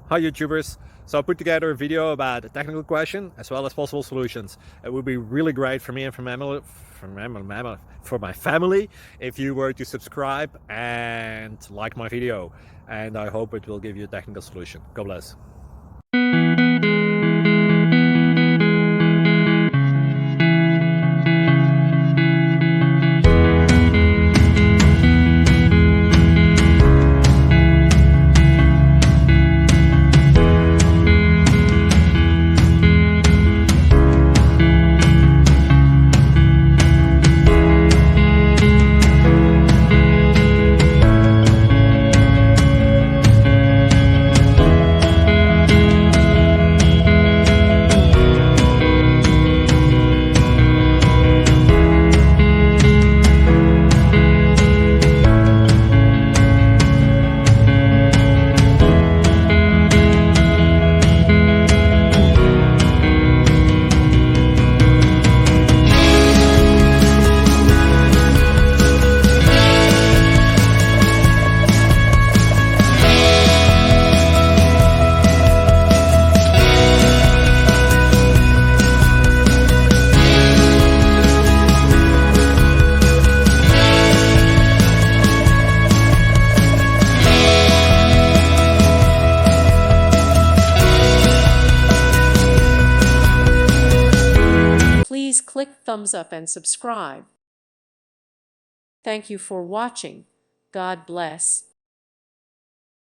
Hi YouTubers. So I put together a video about a technical question as well as possible solutions. It would be really great for me and for my family if you were to subscribe and like my video, and I hope it will give you a technical solution. God bless. Please click thumbs up and subscribe. Thank you for watching. God bless.